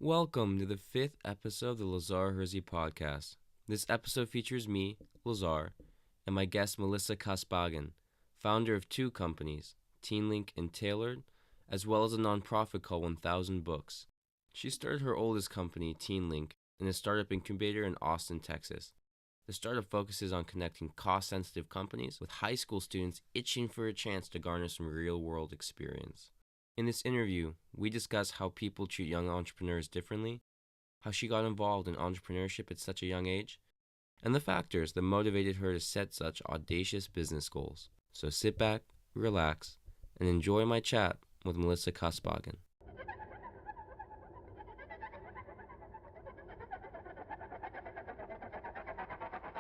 Welcome to the 5th episode of the Lazare podcast. This episode features me, Lazare, and my guest Melissa Khasbagan, founder of two companies, TeenLink and Tailored, as well as a nonprofit called 1000 Books. She started her oldest company, TeenLink, in a startup incubator in Austin, Texas. The startup focuses on connecting cost-sensitive companies with high school students itching for a chance to garner some real-world experience. In this interview, we discuss how people treat young entrepreneurs differently, how she got involved in entrepreneurship at such a young age, and the factors that motivated her to set such audacious business goals. So sit back, relax, and enjoy my chat with Melissa Khasbagan.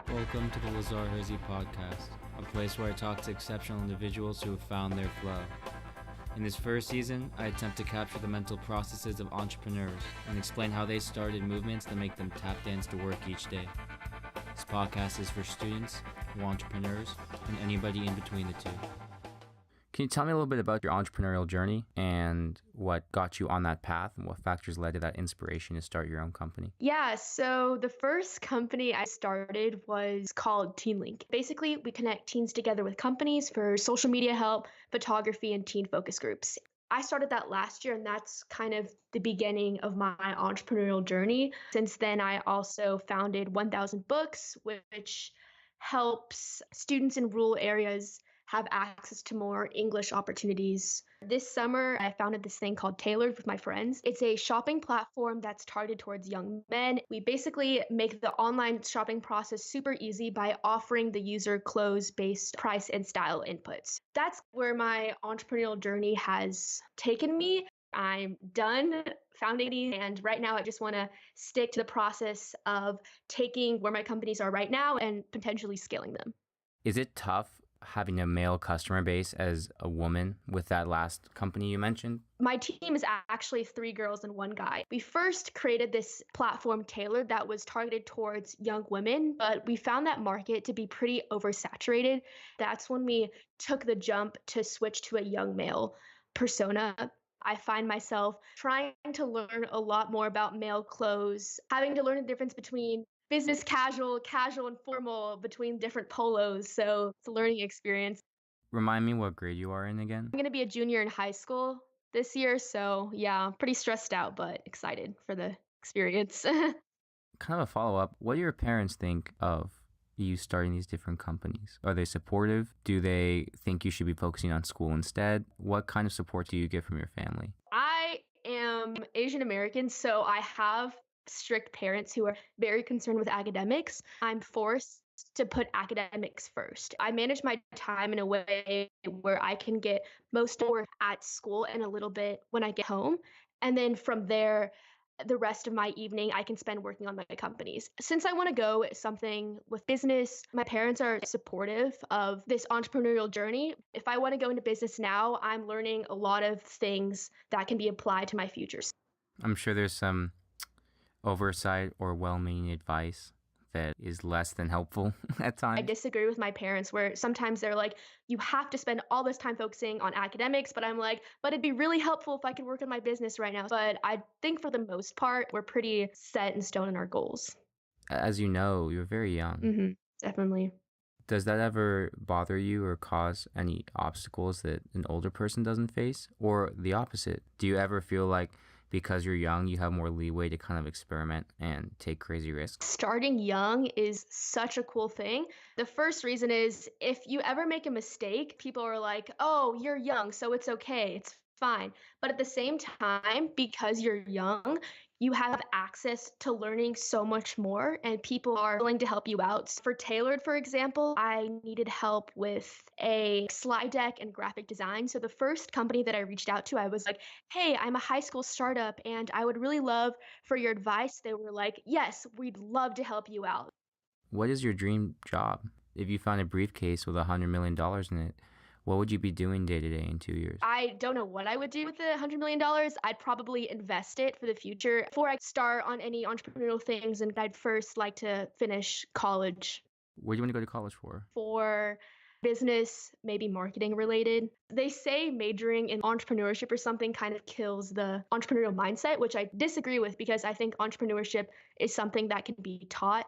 Welcome to the Lazare podcast, a place where I talk to exceptional individuals who have found their flow. In this first season, I attempt to capture the mental processes of entrepreneurs and explain how they started movements that make them tap dance to work each day. This podcast is for students, entrepreneurs, and anybody in between the two. Can you tell me a little bit about your entrepreneurial journey and what got you on that path and what factors led to that inspiration to start your own company? Yeah, so the first company I started was called TeenLink. Basically, we connect teens together with companies for social media help, photography, and teen focus groups. I started that last year, and that's kind of the beginning of my entrepreneurial journey. Since then, I also founded 1000 Books, which helps students in rural areas have access to more English opportunities. This summer, I founded this thing called Tailored with my friends. It's a shopping platform that's targeted towards young men. We basically make the online shopping process super easy by offering the user clothes-based price and style inputs. That's where my entrepreneurial journey has taken me. I'm done founding, and right now I just want to stick to the process of taking where my companies are right now and potentially scaling them. Is it tough having a male customer base as a woman with that last company you mentioned? My team is actually 3 girls and 1 guy. We first created this platform Tailored that was targeted towards young women, but we found that market to be pretty oversaturated. That's when we took the jump to switch to a young male persona. I find myself trying to learn a lot more about male clothes, having to learn the difference between business casual, casual and formal, between different polos. So it's a learning experience. Remind me what grade you are in again? I'm going to be a junior in high school this year. So yeah, pretty stressed out, but excited for the experience. Kind of a follow-up. What do your parents think of you starting these different companies? Are they supportive? Do they think you should be focusing on school instead? What kind of support do you get from your family? I am Asian American, so I have strict parents who are very concerned with academics. I'm forced to put academics first. I manage my time in a way where I can get most of work at school and a little bit when I get home. And then from there, the rest of my evening I can spend working on my companies. Since I want to go something with business, my parents are supportive of this entrepreneurial journey. If I want to go into business now, I'm learning a lot of things that can be applied to my futures. I'm sure there's some oversight or well-meaning advice that is less than helpful at times. I disagree with my parents where sometimes they're like, you have to spend all this time focusing on academics, but I'm like, but it'd be really helpful if I could work on my business right now. But I think for the most part, we're pretty set in stone in our goals. As you know, you're very young. Definitely. Does that ever bother you or cause any obstacles that an older person doesn't face? Or the opposite? Do you ever feel like because you're young, you have more leeway to kind of experiment and take crazy risks? Starting young is such a cool thing. The first reason is if you ever make a mistake, people are like, oh, you're young, so it's okay, it's fine. But at the same time, because you're young, you have access to learning so much more and people are willing to help you out. For Tailored, for example, I needed help with a slide deck and graphic design. So the first company that I reached out to, I was like, hey, I'm a high school startup and I would really love for your advice. They were like, yes, we'd love to help you out. What is your dream job? If you found a briefcase with $100 million in it, what would you be doing day to day in 2 years? I don't know what I would do with the $100 million. I'd probably invest it for the future. Before I start on any entrepreneurial things, and I'd first like to finish college. What do you want to go to college for? For business, maybe marketing related. They say majoring in entrepreneurship or something kind of kills the entrepreneurial mindset, which I disagree with because I think entrepreneurship is something that can be taught.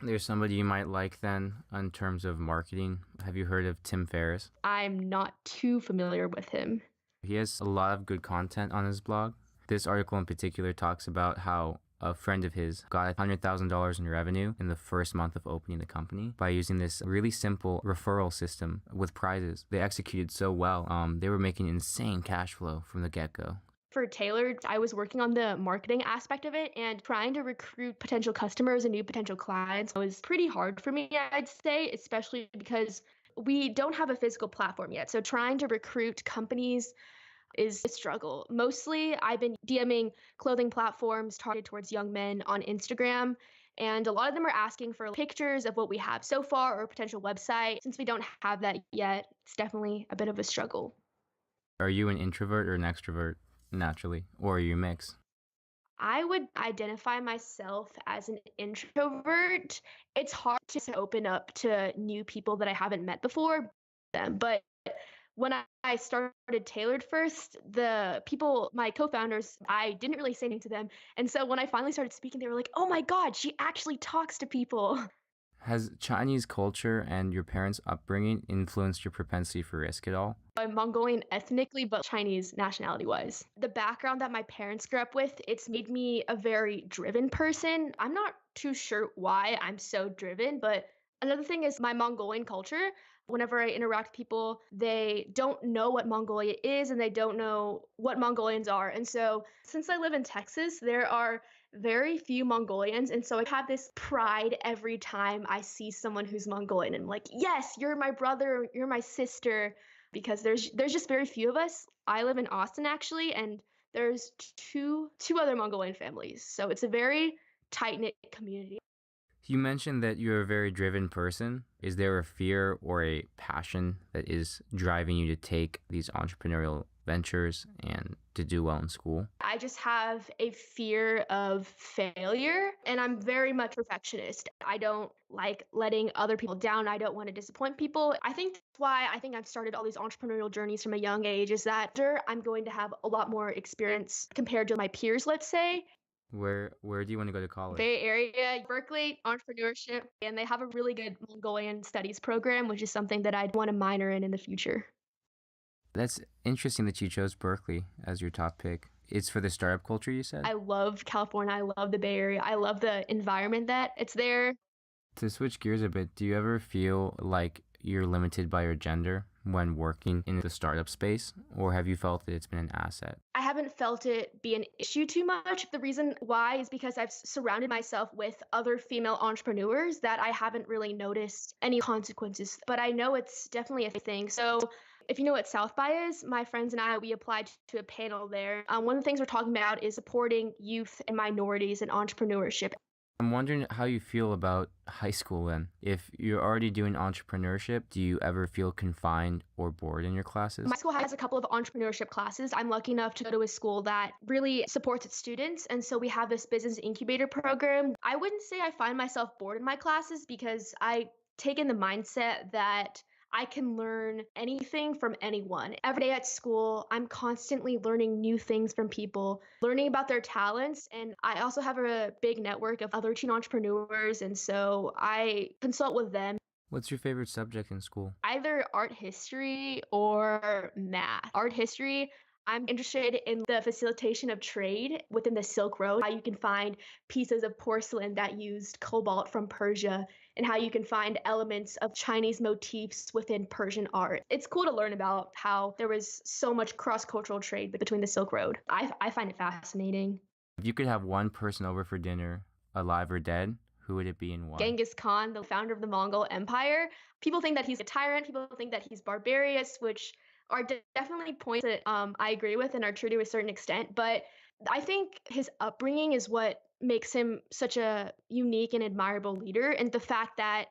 There's somebody you might like then in terms of marketing. Have you heard of Tim Ferriss? I'm not too familiar with him. He has a lot of good content on his blog. This article in particular talks about how a friend of his got $100,000 in revenue in the first month of opening the company by using this really simple referral system with prizes. They executed so well. They were making insane cash flow from the get-go. For Tailored, I was working on the marketing aspect of it, and trying to recruit potential customers and new potential clients was pretty hard for me, I'd say, especially because we don't have a physical platform yet. So trying to recruit companies is a struggle. Mostly, I've been DMing clothing platforms targeted towards young men on Instagram, and a lot of them are asking for pictures of what we have so far or a potential website. Since we don't have that yet, it's definitely a bit of a struggle. Are you an introvert or an extrovert naturally, or are you a mix? I would identify myself as an introvert. It's hard to open up to new people that I haven't met before. But when I started Tailored first, the people, my co-founders, I didn't really say anything to them. And so when I finally started speaking, they were like, oh my God, she actually talks to people. Has Chinese culture and your parents' upbringing influenced your propensity for risk at all? I'm Mongolian ethnically, but Chinese nationality wise. The background that my parents grew up with, it's made me a very driven person. I'm not too sure why I'm so driven, but another thing is my Mongolian culture. Whenever I interact with people, they don't know what Mongolia is and they don't know what Mongolians are. And so, since I live in Texas, there are very few Mongolians. And so I have this pride every time I see someone who's Mongolian. And I'm like, yes, you're my brother, you're my sister because there's just very few of us. I live in Austin actually, and there's two other Mongolian families. So it's a very tight-knit community. You mentioned that you're a very driven person. Is there a fear or a passion that is driving you to take these entrepreneurial ventures and to do well in school? I just have a fear of failure, and I'm very much perfectionist. I don't like letting other people down. I don't want to disappoint people. I think that's why I think I've started all these entrepreneurial journeys from a young age is that I'm going to have a lot more experience compared to my peers, let's say. Where do you want to go to college? Bay Area, Berkeley, entrepreneurship, and they have a really good Mongolian studies program, which is something that I'd want to minor in the future. That's interesting that you chose Berkeley as your top pick. It's for the startup culture, you said? I love California. I love the Bay Area. I love the environment that it's there. To switch gears a bit, do you ever feel like you're limited by your gender when working in the startup space, or have you felt that it's been an asset? I haven't felt it be an issue too much. The reason why is because I've surrounded myself with other female entrepreneurs that I haven't really noticed any consequences, but I know it's definitely a thing. So if you know what South by is, my friends and I, we applied to a panel there. One of the things we're talking about is supporting youth and minorities in entrepreneurship. I'm wondering how you feel about high school then. If you're already doing entrepreneurship, do you ever feel confined or bored in your classes? My school has a couple of entrepreneurship classes. I'm lucky enough to go to a school that really supports its students. And so we have this business incubator program. I wouldn't say I find myself bored in my classes because I take in the mindset that I can learn anything from anyone. Every day at school, I'm constantly learning new things from people, learning about their talents. And I also have a big network of other teen entrepreneurs. And so I consult with them. What's your favorite subject in school? Either art history or math. Art history, I'm interested in the facilitation of trade within the Silk Road, how you can find pieces of porcelain that used cobalt from Persia, and how you can find elements of Chinese motifs within Persian art. It's cool to learn about how there was so much cross-cultural trade between the Silk Road. I find it fascinating. If you could have one person over for dinner, alive or dead, who would it be and why? Genghis Khan, the founder of the Mongol Empire. People think that he's a tyrant. People think that he's barbarous, which are definitely points that I agree with and are true to a certain extent. But I think his upbringing is what makes him such a unique and admirable leader, and the fact that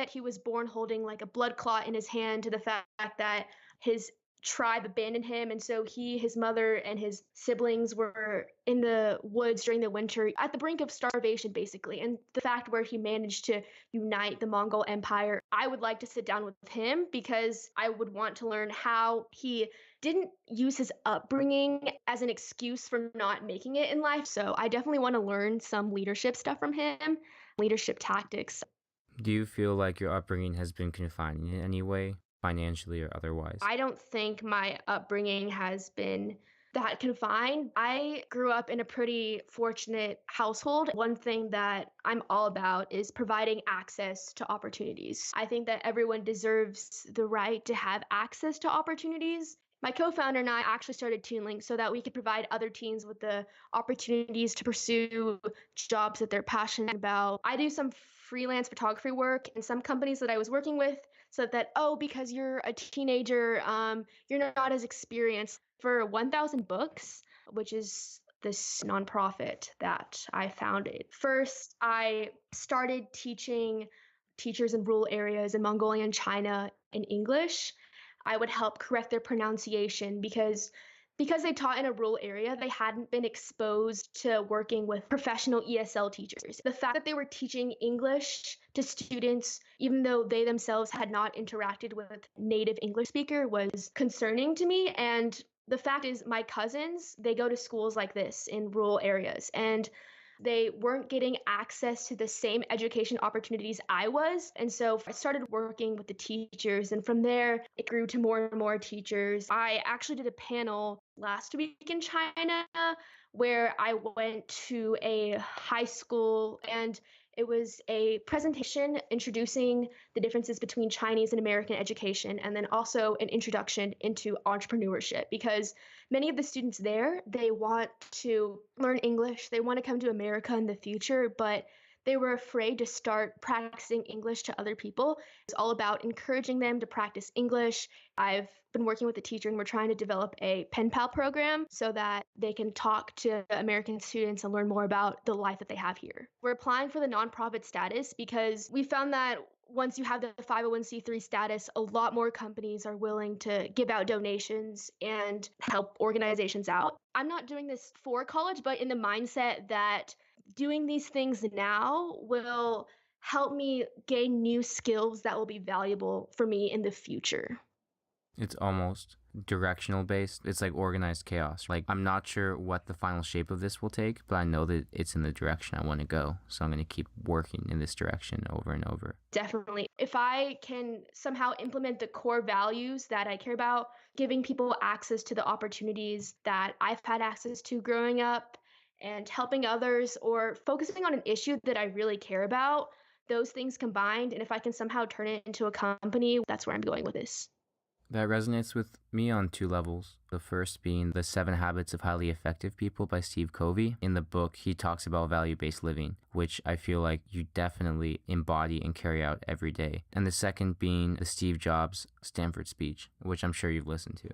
he was born holding like a blood clot in his hand, to the fact that his tribe abandoned him, and so his mother and his siblings were in the woods during the winter at the brink of starvation, basically. And the fact where he managed to unite the Mongol Empire, I would like to sit down with him because I would want to learn how he didn't use his upbringing as an excuse for not making it in life. So I definitely want to learn some leadership stuff from him, leadership tactics. Do you feel like your upbringing has been confined in any way, financially or otherwise? I don't think my upbringing has been that confined. I grew up in a pretty fortunate household. One thing that I'm all about is providing access to opportunities. I think that everyone deserves the right to have access to opportunities. My co-founder and I actually started TeenLink so that we could provide other teens with the opportunities to pursue jobs that they're passionate about. I do some freelance photography work in some companies that I was working with so that, oh, because you're a teenager, you're not as experienced. For 1,000 Books, which is this nonprofit that I founded. First, I started teaching teachers in rural areas in Mongolia and China in English. I would help correct their pronunciation because they taught in a rural area, they hadn't been exposed to working with professional ESL teachers. The fact that they were teaching English to students, even though they themselves had not interacted with native English speaker, was concerning to me. And the fact is, my cousins, they go to schools like this in rural areas, and they weren't getting access to the same education opportunities I was. And so I started working with the teachers, and from there, it grew to more and more teachers. I actually did a panel last week in China where I went to a high school, and it was a presentation introducing the differences between Chinese and American education, and then also an introduction into entrepreneurship, because many of the students there, they want to learn English, they want to come to America in the future, but they were afraid to start practicing English to other people. It's all about encouraging them to practice English. I've been working with a teacher, and we're trying to develop a pen pal program so that they can talk to American students and learn more about the life that they have here. We're applying for the nonprofit status because we found that once you have the 501c3 status, a lot more companies are willing to give out donations and help organizations out. I'm not doing this for college, but in the mindset that doing these things now will help me gain new skills that will be valuable for me in the future. It's almost directional based. It's like organized chaos. Like, I'm not sure what the final shape of this will take, but I know that it's in the direction I want to go. So I'm going to keep working in this direction over and over. Definitely. If I can somehow implement the core values that I care about, giving people access to the opportunities that I've had access to growing up, and helping others, or focusing on an issue that I really care about, those things combined, and if I can somehow turn it into a company, that's where I'm going with this. That resonates with me on two levels. The first being The 7 Habits of Highly Effective People by Steve Covey. In the book, he talks about value-based living, which I feel like you definitely embody and carry out every day. And the second being the Steve Jobs Stanford speech, which I'm sure you've listened to.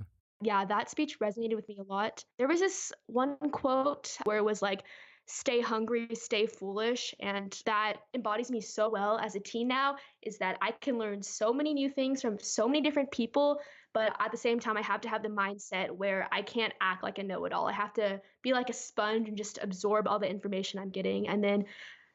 Yeah, that speech resonated with me a lot. There was this one quote where it was like, stay hungry, stay foolish. And that embodies me so well as a teen now, is that I can learn so many new things from so many different people. But at the same time, I have to have the mindset where I can't act like a know-it-all. I have to be like a sponge and just absorb all the information I'm getting and then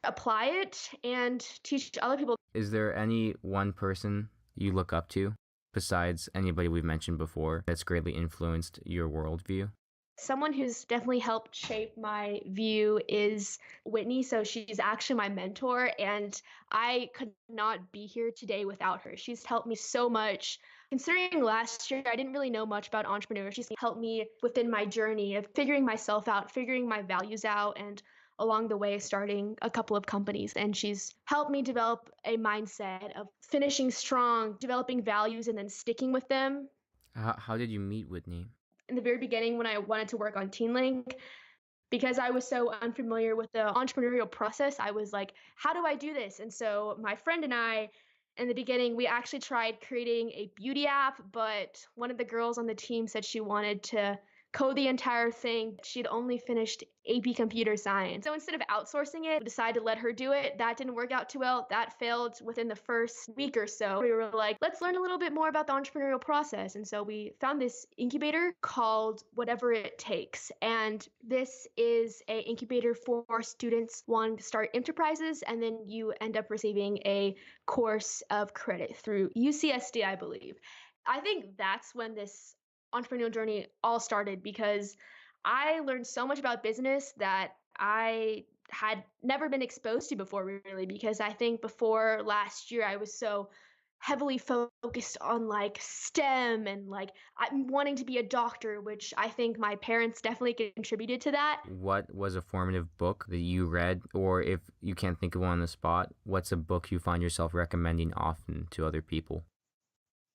apply it and teach other people. Is there any one person you look up to, besides anybody we've mentioned before, that's greatly influenced your worldview? Someone who's definitely helped shape my view is Whitney. So she's actually my mentor, and I could not be here today without her. She's helped me so much. Considering last year, I didn't really know much about entrepreneurship. She's helped me within my journey of figuring myself out, figuring my values out, and along the way, starting a couple of companies. And she's helped me develop a mindset of finishing strong, developing values, and then sticking with them. How did you meet Whitney? In the very beginning, when I wanted to work on TeenLink, because I was so unfamiliar with the entrepreneurial process, I was like, how do I do this? And so my friend and I, in the beginning, we actually tried creating a beauty app, but one of the girls on the team said she wanted to code the entire thing. She'd only finished AP Computer Science. So instead of outsourcing it, we decided to let her do it. That didn't work out too well. That failed within the first week or so. We were like, let's learn a little bit more about the entrepreneurial process. And so we found this incubator called Whatever It Takes. And this is an incubator for students wanting to start enterprises, and then you end up receiving a course of credit through UCSD, I believe. I think that's when this entrepreneurial journey all started, because I learned so much about business that I had never been exposed to before, really, because I think before last year I was so heavily focused on like STEM and like I'm wanting to be a doctor, which I think my parents definitely contributed to that. What was a formative book that you read, or if you can't think of one on the spot, what's a book you find yourself recommending often to other people?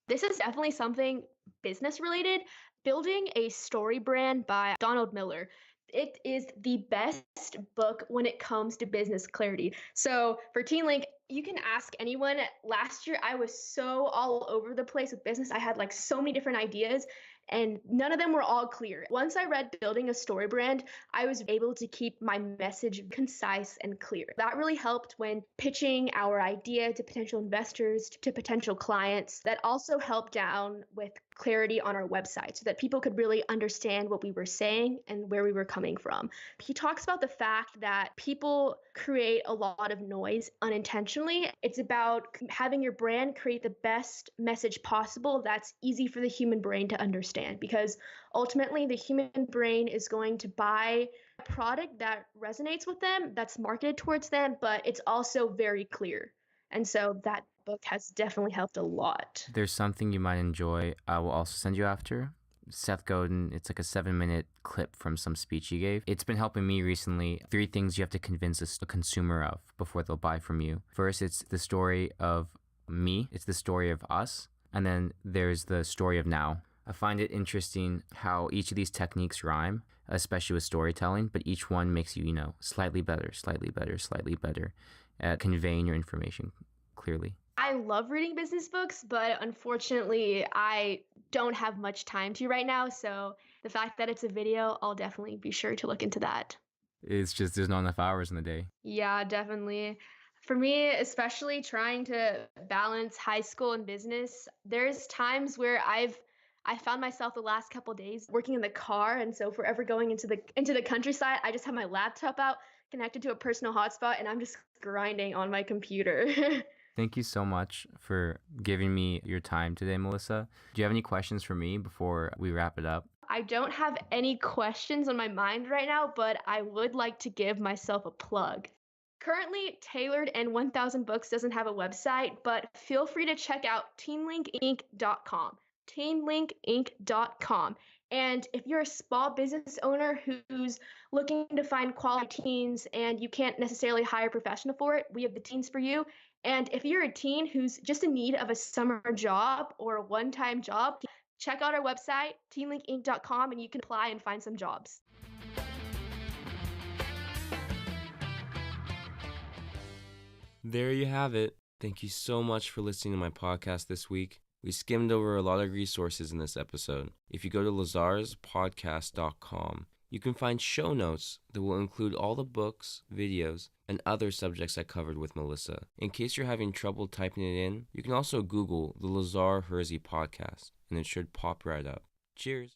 This is definitely something business related. Building a Story Brand by Donald Miller. It is the best book when it comes to business clarity. So for TeenLink, you can ask anyone. Last year, I was so all over the place with business. I had like so many different ideas, and none of them were all clear. Once I read Building a Story Brand, I was able to keep my message concise and clear. That really helped when pitching our idea to potential investors, to potential clients. That also helped down with clarity on our website so that people could really understand what we were saying and where we were coming from. He talks about the fact that people create a lot of noise unintentionally. It's about having your brand create the best message possible that's easy for the human brain to understand, because ultimately the human brain is going to buy a product that resonates with them, that's marketed towards them, but it's also very clear. And so that book has definitely helped a lot. There's something you might enjoy. I will also send you after. Seth Godin, it's like a 7-minute clip from some speech he gave. It's been helping me recently. 3 things you have to convince a consumer of before they'll buy from you. First, it's the story of me. It's the story of us. And then there's the story of now. I find it interesting how each of these techniques rhyme, especially with storytelling, but each one makes you, slightly better, slightly better, slightly better at conveying your information clearly. I love reading business books, but unfortunately, I don't have much time to right now. So the fact that it's a video, I'll definitely be sure to look into that. It's just there's not enough hours in the day. Yeah, definitely. For me, especially trying to balance high school and business, there's times where I found myself the last couple of days working in the car, and so if we're ever going into the countryside, I just have my laptop out, connected to a personal hotspot, and I'm just grinding on my computer. Thank you so much for giving me your time today, Melissa. Do you have any questions for me before we wrap it up? I don't have any questions on my mind right now, but I would like to give myself a plug. Currently, Tailored and 1000 Books doesn't have a website, but feel free to check out teenlinkinc.com. Teenlinkinc.com. And if you're a small business owner who's looking to find quality teens and you can't necessarily hire a professional for it, we have the teens for you. And if you're a teen who's just in need of a summer job or a one-time job, check out our website, teenlinkinc.com, and you can apply and find some jobs. There you have it. Thank you so much for listening to my podcast this week. We skimmed over a lot of resources in this episode. If you go to lazarspodcast.com, you can find show notes that will include all the books, videos, and other subjects I covered with Melissa. In case you're having trouble typing it in, you can also Google the Lazare Hersey podcast, and it should pop right up. Cheers!